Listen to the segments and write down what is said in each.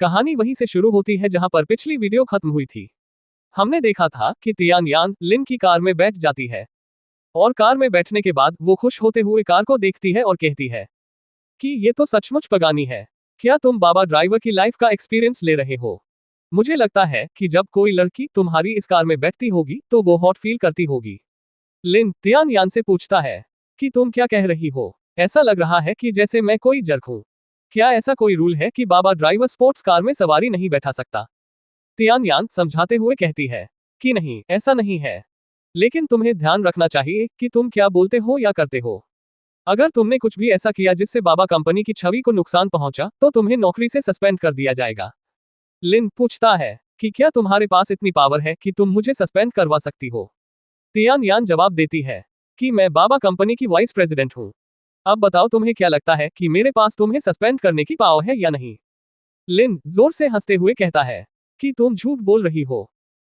कहानी वहीं से शुरू होती है जहां पर पिछली वीडियो खत्म हुई थी। हमने देखा था कि तियान यान लिन की कार में बैठ जाती है और कार में बैठने के बाद वो खुश होते हुए कार को देखती है और कहती है कि ये तो सचमुच पगानी है। क्या तुम बाबा ड्राइवर की लाइफ का एक्सपीरियंस ले रहे हो? मुझे लगता है कि जब कोई लड़की तुम्हारी इस कार में बैठती होगी तो वो हॉट फील करती होगी। लिन तियान यान से पूछता है कि तुम क्या कह रही हो? ऐसा लग रहा है कि जैसे मैं कोई जर्क हूं। क्या ऐसा कोई रूल है कि बाबा ड्राइवर स्पोर्ट्स कार में सवारी नहीं बैठा सकता? तियान यान समझाते हुए कहती है कि नहीं, ऐसा नहीं है। लेकिन तुम्हें ध्यान रखना चाहिए कि तुम क्या बोलते हो या करते हो। अगर तुमने कुछ भी ऐसा किया जिससे बाबा कंपनी की छवि को नुकसान पहुंचा तो तुम्हें नौकरी से सस्पेंड कर दिया जाएगा। लिन पूछता है कि क्या तुम्हारे पास इतनी पावर है कि तुम मुझे सस्पेंड करवा सकती हो? तियान यान जवाब देती है कि मैं बाबा कंपनी की वाइस प्रेसिडेंट हूं। अब बताओ, तुम्हें क्या लगता है कि मेरे पास तुम्हें सस्पेंड करने की पावर है या नहीं? लिन जोर से हंसते हुए कहता है कि तुम झूठ बोल रही हो।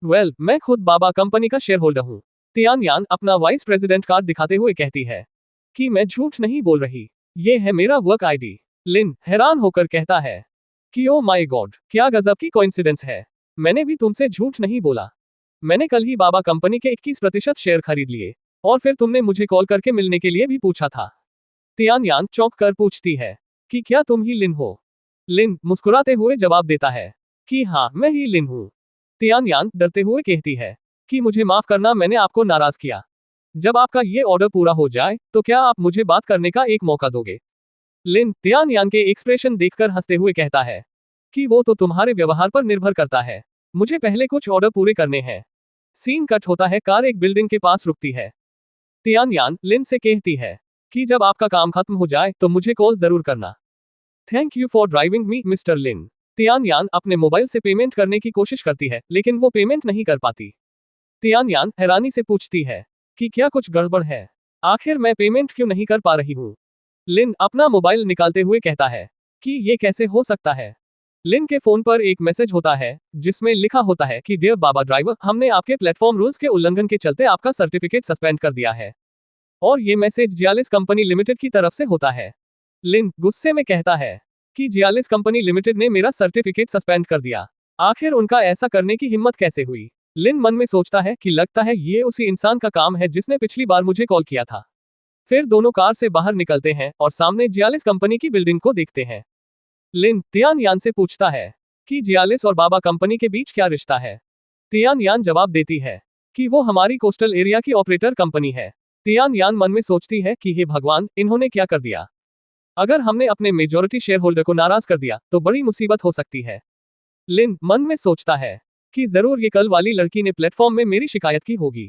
मैं खुद बाबा कंपनी का शेयर होल्डर हूँ। तियान यान अपना वाइस प्रेसिडेंट कार्ड दिखाते हुए कहती है कि मैं झूठ नहीं बोल रही, ये है मेरा वर्क आईडी। लिन हैरान होकर कहता है कि ओ माय गॉड, क्या गजब की कोइंसिडेंस है। मैंने भी तुमसे झूठ नहीं बोला। मैंने कल ही बाबा कंपनी के 21% शेयर खरीद लिए और फिर तुमने मुझे कॉल करके मिलने के लिए भी पूछा था। तियान यान चौंक कर पूछती है कि क्या तुम ही लिन हो? लिन मुस्कुराते हुए जवाब देता है कि हाँ, मैं ही लिन हूँ। तियान यान डरते हुए कहती है कि मुझे माफ करना, मैंने आपको नाराज किया। जब आपका ये ऑर्डर पूरा हो जाए तो क्या आप मुझे बात करने का एक मौका दोगे? लिन तियान यान के एक्सप्रेशन देखकर हंसते हुए कहता है कि वो तो तुम्हारे व्यवहार पर निर्भर करता है। मुझे पहले कुछ ऑर्डर पूरे करने हैं। सीन कट होता है, कार एक बिल्डिंग के पास रुकती है। तियान यान लिन से कहती है कि जब आपका काम खत्म हो जाए तो मुझे कॉल जरूर करना। Thank you for driving me mister Lin. Tian Yan अपने मोबाइल से पेमेंट करने की कोशिश करती है लेकिन वो पेमेंट नहीं कर पाती। तियान यान हैरानी से पूछती है कि क्या कुछ गड़बड़ है? आखिर मैं पेमेंट क्यों नहीं कर पा रही हूँ? लिन अपना मोबाइल निकालते हुए कहता है कि ये कैसे हो सकता है। लिन के फोन पर एक मैसेज होता है जिसमें लिखा होता है कि डियर बाबा ड्राइवर, हमने आपके प्लेटफॉर्म रूल्स के उल्लंघन के चलते आपका सर्टिफिकेट सस्पेंड कर दिया है। और ये मैसेज जियालिस कंपनी लिमिटेड की तरफ से होता है। लिन गुस्से में कहता है कि जियालिस कंपनी लिमिटेड ने मेरा सर्टिफिकेट सस्पेंड कर दिया। आखिर उनका ऐसा करने की हिम्मत कैसे हुई? लिन मन में सोचता है कि लगता है ये उसी इंसान का काम है जिसने पिछली बार मुझे कॉल किया था। फिर दोनों कार से बाहर निकलते हैं और सामने जियालिस कंपनी की बिल्डिंग को देखते हैं। लिन तियान यान से पूछता है कि जियालिस और बाबा कंपनी के बीच क्या रिश्ता है? तियान यान जवाब देती है कि वो हमारी कोस्टल एरिया की ऑपरेटर कंपनी है। तियान यान मन में सोचती है कि हे भगवान, इन्होंने क्या कर दिया? अगर हमने अपने मेजॉरिटी शेयर होल्डर को नाराज कर दिया तो बड़ी मुसीबत हो सकती है। लिन मन में सोचता है कि जरूर ये कल वाली लड़की ने प्लेटफॉर्म में मेरी शिकायत की होगी।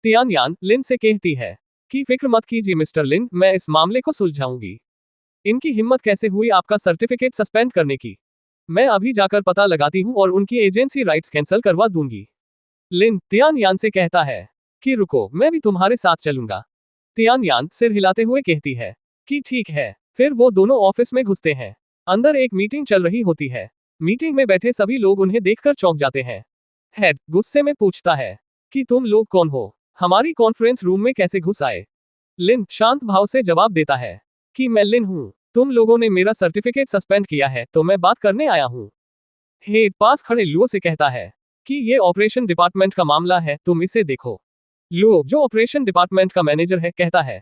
तियान यान लिन से कहती है कि फिक्र मत कीजिए मिस्टर लिन, मैं इस मामले को सुलझाऊंगी। इनकी हिम्मत कैसे हुई आपका सर्टिफिकेट सस्पेंड करने की? मैं अभी जाकर पता लगाती हूँ और उनकी एजेंसी राइट्स कैंसिल करवा दूंगी। लिन तियान यान से कहता है कि रुको, मैं भी तुम्हारे साथ चलूंगा। तियान यान सिर हिलाते हुए कहती है कि ठीक है। फिर वो दोनों ऑफिस में घुसते हैं। अंदर एक मीटिंग चल रही होती है। मीटिंग में बैठे सभी लोग उन्हें देखकर चौंक जाते हैं। हेड गुस्से में पूछता है कि तुम लोग कौन हो? हमारी कॉन्फ्रेंस रूम में कैसे घुस आए? लिन शांत भाव से जवाब देता है कि मैं लिन हूँ। तुम लोगों ने मेरा सर्टिफिकेट सस्पेंड किया है तो मैं बात करने आया हूँ। हेड पास खड़े लुओ से कहता है कि ये ऑपरेशन डिपार्टमेंट का मामला है, तुम इसे देखो। लुओ जो ऑपरेशन डिपार्टमेंट का मैनेजर है कहता है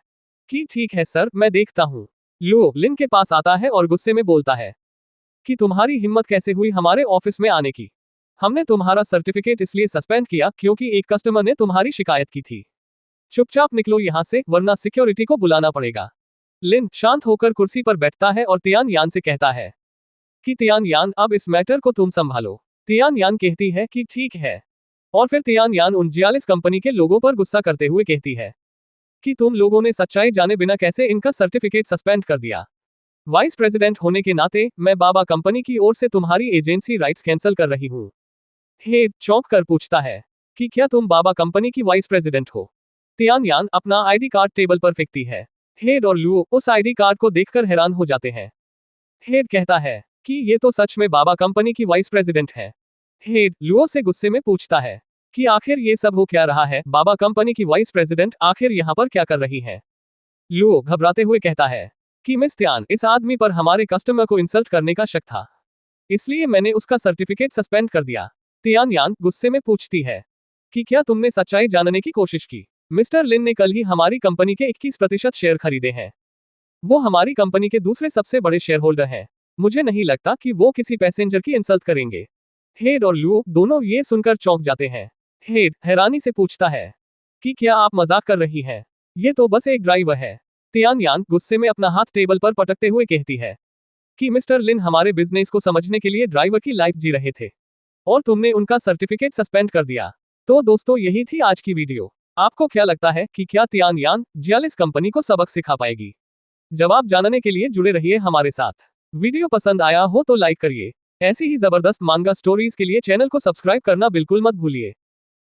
कि ठीक है सर, मैं देखता हूँ। लुओ लिन के पास आता है और गुस्से में बोलता है कि तुम्हारी हिम्मत कैसे हुई हमारे ऑफिस में आने की? हमने तुम्हारा सर्टिफिकेट इसलिए सस्पेंड किया क्योंकि एक कस्टमर ने तुम्हारी शिकायत की थी। चुपचाप निकलो यहाँ से वरना सिक्योरिटी को बुलाना पड़ेगा। लिन शांत होकर कुर्सी पर बैठता है और तियान यान से कहता है कि तियान यान, अब इस मैटर को तुम संभालो। तियान यान कहती है कि ठीक है। और फिर तियान यान उन जियालिस कंपनी के लोगों पर गुस्सा करते हुए कहती है कि तुम लोगों ने सच्चाई जाने बिना कैसे इनका सर्टिफिकेट सस्पेंड कर दिया? वाइस प्रेसिडेंट होने के नाते मैं बाबा कंपनी की ओर से तुम्हारी एजेंसी राइट्स कैंसिल कर रही हूँ। हेड चौंक कर पूछता है कि क्या तुम बाबा कंपनी की वाइस प्रेसिडेंट हो? तियान यान अपना आईडी कार्ड टेबल पर फेंकती है। हेड और लुओ उस आईडी कार्ड को देखकर हैरान हो जाते हैं। हेड कहता है कि ये तो सच में बाबा कंपनी की वाइस प्रेसिडेंट है। हेड लुओ से गुस्से में पूछता है कि आखिर ये सब हो क्या रहा है? बाबा कंपनी की वाइस प्रेसिडेंट आखिर यहाँ पर क्या कर रही है? लुओ घबराते हुए कहता है कि मिस तियान, इस आदमी पर हमारे कस्टमर को इंसल्ट करने का शक था। इसलिए मैंने उसका सर्टिफिकेट सस्पेंड कर दिया। तियान यान गुस्से में पूछती है कि क्या तुमने सच्चाई जानने की कोशिश की? मिस्टर लिन ने कल ही हमारी कंपनी के 21% शेयर खरीदे हैं। वो हमारी कंपनी के दूसरे सबसे बड़े शेयर होल्डर हैं। मुझे नहीं लगता कि वो किसी पैसेंजर की इंसल्ट करेंगे। हेड और लुओ दोनों ये सुनकर चौंक जाते हैं। हेड हैरानी से पूछता है कि क्या आप मजाक कर रही हैं? ये तो बस एक ड्राइवर है। तियान यान गुस्से में अपना हाथ टेबल पर पटकते हुए कहती है कि मिस्टर लिन हमारे बिजनेस को समझने के लिए ड्राइवर की लाइफ जी रहे थे और तुमने उनका सर्टिफिकेट सस्पेंड कर दिया। तो दोस्तों यही थी आज की वीडियो। आपको क्या लगता है कि क्या तियान यान जियालिस कंपनी को सबक सिखा पाएगी? जवाब जानने के लिए जुड़े रहिए हमारे साथ। वीडियो पसंद आया हो तो लाइक करिए। ऐसी ही जबरदस्त मांगा स्टोरीज के लिए चैनल को सब्सक्राइब करना बिल्कुल मत भूलिए।